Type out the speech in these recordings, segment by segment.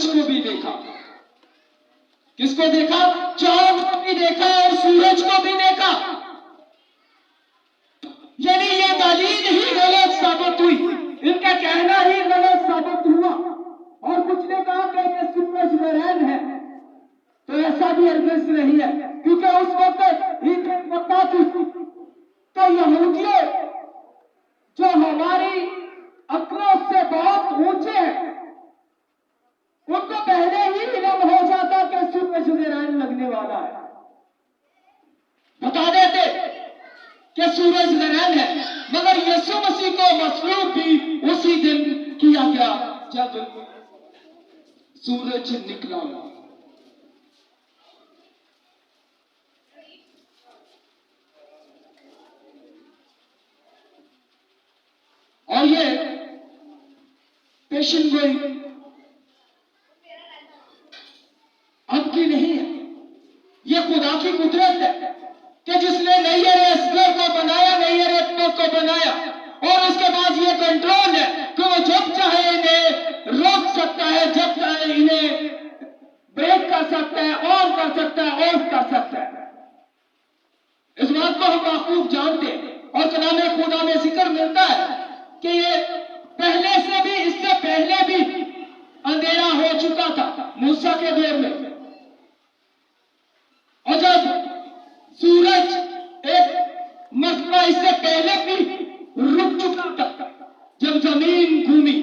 सूरज को भी देखा। किसको देखा? चांद को भी देखा और सूरज को भी देखा। यानी ये दलील ही गलत साबित हुई, इनका कहना ही गलत साबित हुआ। और कुछ ने कहा कि ये सूरज ग्रहण है, तो ऐसा भी हरगिज़ नहीं है, क्योंकि उस वक्त ईद मक्का थी। तो यहूदियों जो हमारी अक्लों से बहुत ऊंचे हैं, उनको पहले ही इल्म हो जाता कि सूरज ग्रहण लगने वाला है, बता देते कि सूरज ग्रहण है। मगर यीशु मसीह को मसलूब भी उसी दिन किया गया जब सूरज निकला। और ये पेशन गोई अब की नहीं है, ये खुदा की कुदरत है कि जिसने नैयर असगर को बनाया, नैयर अतमस को बनाया, और उसके बाद ये कंट्रोल है कि वो जब चाहे इन्हें रोक सकता है, जब चाहे इन्हें ब्रेक कर सकता है, ऑन कर सकता है, ऑफ कर सकता है। इस बात को हम खूब जानते हैं। और कलामे खुदा में जिक्र मिलता है कि ये पहले से भी, इससे पहले भी अंधेरा हो चुका था मूसा के दौर में। और जब सूरज एक मरतबा इससे पहले भी रुक चुका था, जब जमीन घूमी,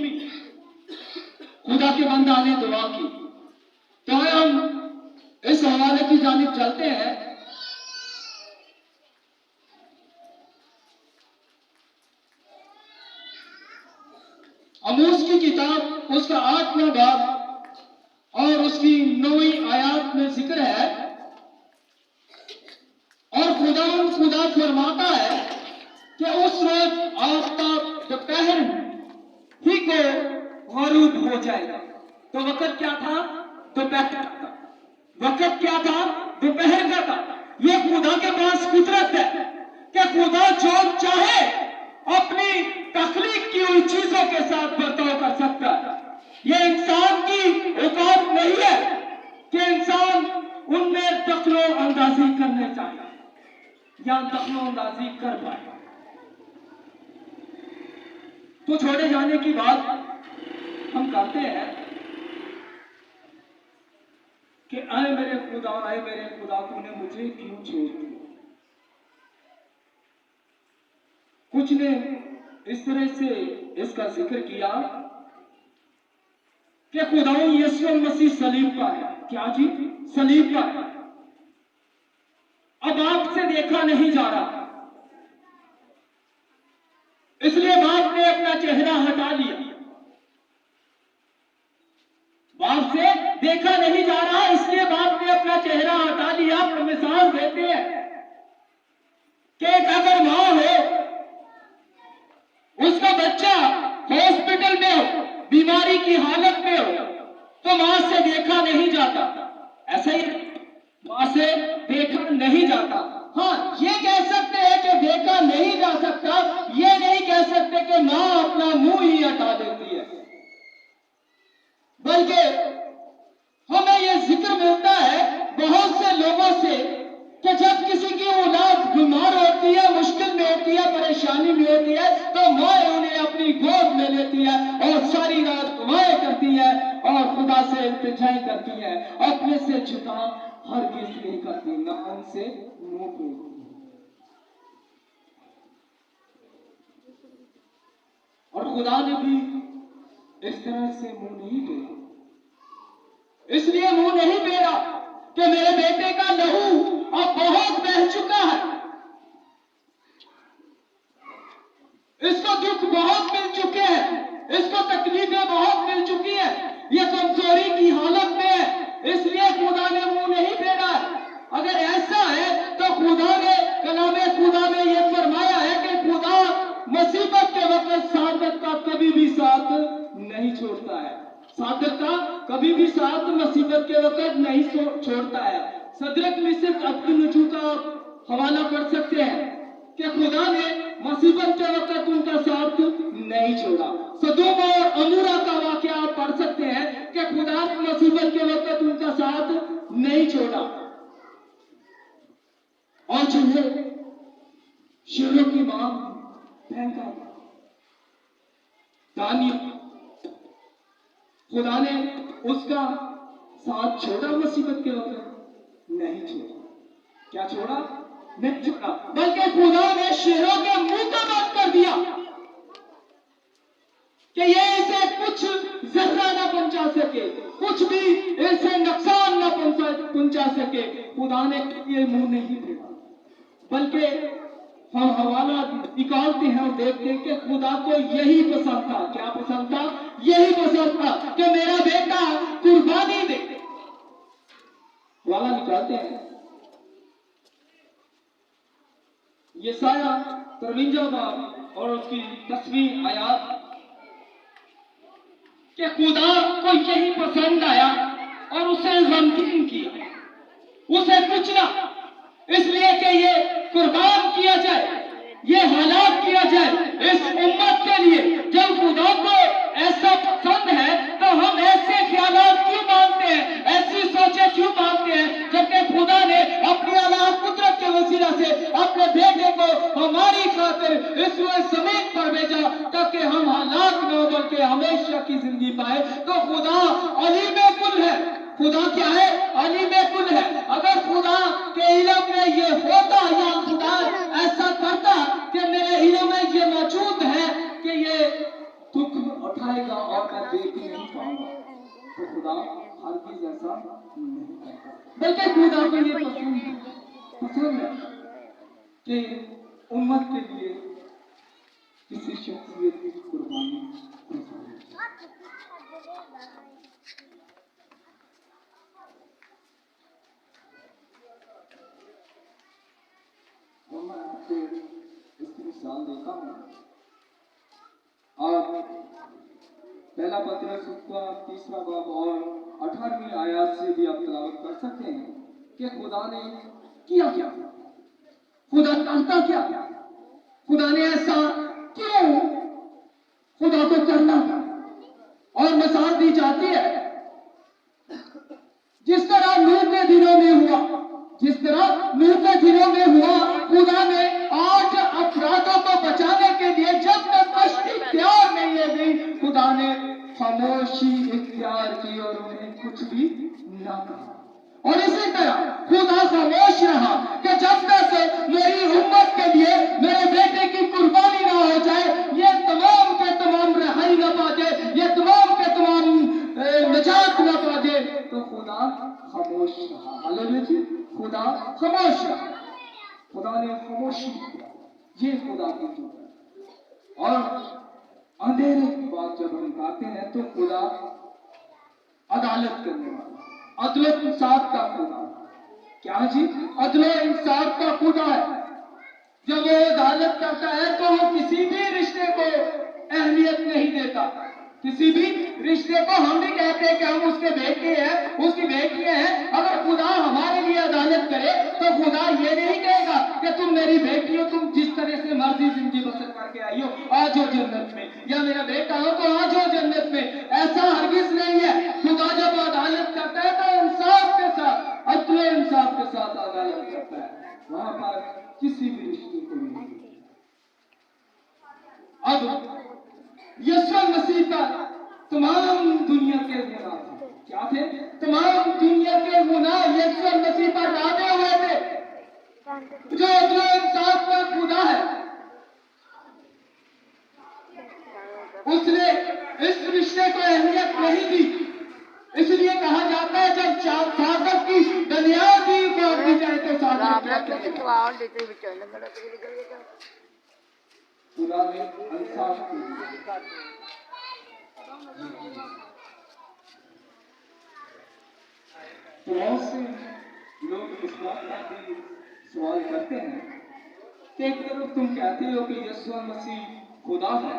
खुदा के बंदा ने दुआ की। तो हम इस हवाले की जानिब चलते हैं। आमोस की किताब उसका 8वां बाब और उसकी 9वीं आयत में जिक्र है। और खुदा फरमाता है कि उस रोज आफ्ताब दोपहर ही को गरूब हो जाएगा। तो वक्त क्या था? दोपहर का था। वक्त क्या था? दोपहर का था। ये खुदा के पास कुदरत है कि खुदा जो चाहे अपनी तख्लीक की हुई चीजों के साथ बर्ताव कर सकता है। ये इंसान की औकात नहीं है कि इंसान उनमें दखलो अंदाजी करने चाहिए या दखलो अंदाजी कर पाए। तो छोड़े जाने की बात हम करते हैं कि आए मेरे खुदा तूने मुझे क्यों छोड़ दिया। कुछ ने इस तरह से इसका जिक्र किया कि खुदावंद यीशु मसीह सलीब पर है। क्या जी? सलीब पर है। अब आपसे देखा नहीं जा रहा, इसलिए बाप ने अपना चेहरा हटा लिया। बाप से देखा नहीं जा रहा, इसलिए बाप ने अपना चेहरा हटा लिया। पर मिसाल देते हैं कि अगर मां हो, उसका बच्चा हॉस्पिटल में हो, बीमारी की हालत में हो, तो मां से देखा नहीं जाता। ऐसा ही मां से देखा नहीं जाता। हाँ, ये कह सकते हैं कि देखा नहीं जा सकता, ये नहीं कह सकते कि मां अपना मुंह ही हटा देती है। बल्कि हमें यह जिक्र मिलता है बहुत से लोगों से कि जब किसी की औलाद बीमार होती है, मुश्किल में होती है, परेशानी में होती है, तो माँ उन्हें अपनी गोद में लेती है और सारी रात दुआएं करती है और खुदा से इल्तिजाएं करती है। अपने से जुदा हरगिज़ नहीं करती, ना उनसे मुंह फेरती। और खुदा ने भी इस तरह से मुंह नहीं फेरा। इसलिए मुंह नहीं फेरा कि मेरे बेटे का लहू अब बहुत बह चुका है, इसको दुख बहुत मिल चुके हैं, इसको तकलीफें बहुत मिल चुकी है, ये कमजोरी की हालत में है, इसलिए खुदा ने मुंह नहीं फेरा। अगर ऐसा है तो खुदा ने कलामे खुदा में यह फरमाया है कि खुदा मुसीबत के वक्त सादत का कभी भी साथ नहीं छोड़ता है। सादत का कभी भी साथ मुसीबत के वक्त नहीं छोड़ता है। सदरक मिस्र अब्दुल का हवाला कर सकते हैं कि खुदा ने मुसीबत के वक्त उनका साथ नहीं छोड़ा। सदोम और अमूरा का वाकया आप पढ़ सकते हैं कि खुदा ने मुसीबत के वक्त उनका साथ नहीं छोड़ा और जिन्हें शेरों की मां फेंका। दानियल, खुदा ने उसका साथ छोड़ा मुसीबत के वक्त? नहीं छोड़ा। क्या छोड़ा? नहीं छोड़ा, बल्कि खुदा ने शेरों के मुंह को बंद कर दिया कि ये इसे कुछ जर्रा ना पहुंचा सके, कुछ भी इसे नुकसान ना पहुंचा सके। खुदा ने ये मुंह नहीं फेरा, बल्कि हम हवाला निकालते हैं और देखते हैं कि खुदा को यही पसंद था। क्या पसंद था? यही पसंद था कि मेरा बेटा कुर्बानी दे। हवाला निकालते हैं यशाया 53 बाब और उसकी 10वीं आयत कि खुदा को यही पसंद आया और उसे गमगीन किया, उसे कुचला, इसलिए कि ये कुर्बान किया जाए, ये हलाक किया जाए इस उम्मत के लिए। जब खुदा को ऐसा पसंद है तो हम ऐसे ख्यालात क्यों मानते हैं, ऐसी सोचें क्यों मानते हैं, जबकि खुदा ने अपनी अल्लाह कुदरत के वसीला से अपने बेटे को हमारी खातिर इस जमीन पर भेजा ताकि हम हलाक न हो बल्कि हमेशा की जिंदगी पाए। तो खुदा अलीम कुल है। खुदा क्या है? अलीम कुल है। अगर खुदा के इल्म में ये होता या खुदा ऐसा करता कि मेरे इल्म में ये मौजूद है कि ये दुख उठाएगा और मैं देख नहीं पाऊंगा, तो खुदा हरगिज़ ऐसा नहीं करता। बल्कि खुदा को ये पसंद है कि उम्मत के लिए किसी शख्सियत की कुर्बानी हो जाए। मैं आपको इसकी मिसाल देता हूँ। आप पहला पतरस उसका 3 बाब और 18वीं आयत से भी आप तिलावत कर सकते हैं कि खुदा ने किया क्या, खुदा चाहता क्या, खुदा ने ऐसा क्यों खुदा को करना था। और मिसाल दी जाती है जिस तरह नूह के दिनों में हुआ, जिस तरह नूह के दिनों में हुआ, खुदा ने 8 अफरादों को बचाने के लिए जब तक कश्ती तैयार नहीं हो गई, खुदा ने खामोशी इख्तियार की और उन्हें कुछ भी ना कहा। और इसी तरह खुदा खामोश रहा कि जब तक मेरी उम्मत के लिए मेरे बेटे की कुर्बानी ना हो जाए, ये तमाम के तमाम रहाई ना पा जाए, ये तमाम के तमाम निजात ना पा जाए, तो खुदा खामोश रहा। हालेलुया जी, खुदा खामोश रहा। खुदा ने खामोशी किया, ये खुदा की जो है। और अंधेरे की बात जब हम कहते हैं तो खुदा अदालत करने वाला, अदल इंसाफ का खुदा। क्या जी? अदल इंसाफ का खुदा है। जब वो अदालत करता है तो वो किसी भी रिश्ते को अहमियत नहीं देता। किसी भी रिश्ते को हम भी कहते हैं कि हम उसके बेटे हैं, उसकी बेटियां हैं। अगर खुदा हमारे लिए अदालत करे तो खुदा ये नहीं कहेगा कि तुम मेरी बेटी हो, तुम जिस तरह से मर्जी जिंदगी बसर करके आई हो, आ जाओ जन्नत में, या मेरा बेटा हो तो आ जाओ जन्नत में। ऐसा हरगिज नहीं है। खुदा जब अदालत करता है तो इंसाफ के साथ, अदल इंसाफ के साथ अदालत करता है। वहां पर किसी भी रिश्ते को नहीं। अब यीशु मसीह पर तमाम दुनिया के गुनाह क्या थे? तमाम दुनिया के गुनाह यीशु मसीह पर लादे हुए थे। जो अदल इंसाफ का खुदा है, उसने इस रिश्ते को अहमियत नहीं दी। इसलिए कहा जाता है जब सागर की बुनियाद ही उखाड़ दी जाए तो सागर क्या करेगा? खुदा ने इंसाफ किया। बहुत से लोग इस बात का भी सवाल करते हैं कि एक तरफ तुम कहते हो कि यीशु मसीह खुदा है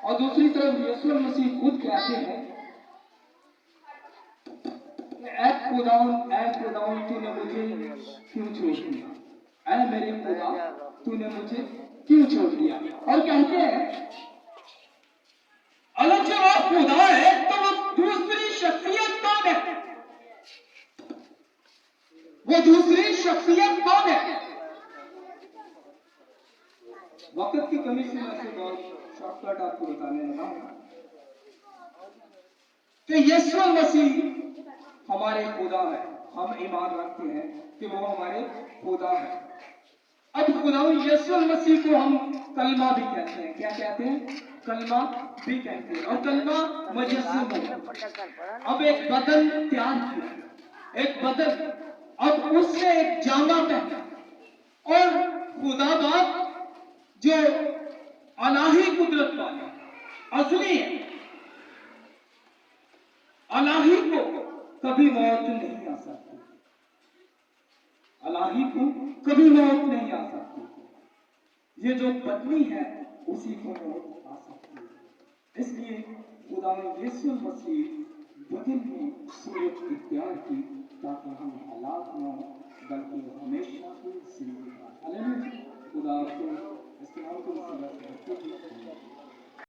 और दूसरी तरफ यीशु मसीह खुद कहते हैं ऐ खुदावन तूने मुझे क्यों छोड़ दिया, ऐ मेरे खुदा तूने मुझे क्यों छोड़ दिया। और कहते हैं अगर जो आप खुदा है तो कट आपको बताने लगा हूं कि यीशु मसीह हमारे खुदा है। हम ईमान रखते हैं कि वो हमारे खुदा है। अब खुदा यीशु मसीह को हम कलमा भी कहते हैं। क्या कहते हैं? कलमा भी कहते हैं। और कलमा मुजस्सम है। अब एक बदन तैयार किया, एक बदन, अब उससे एक जामा पहना और खुदा बाप जो अलाही कुदरत वाला असली है, अलाही को कभी मौत नहीं आ सकती, अलाही को कभी मौत नहीं आ सकती। ये जो पत्नी है उसी को मौत आ सकती है। इसलिए खुदा ने यीशु मसीह बदन में सूरत इख्तियार की ताकि हम हालात न हो बल्कि हमेशा की जिंदगी। हालेलुया। खुदा आपको इस्तेमाल को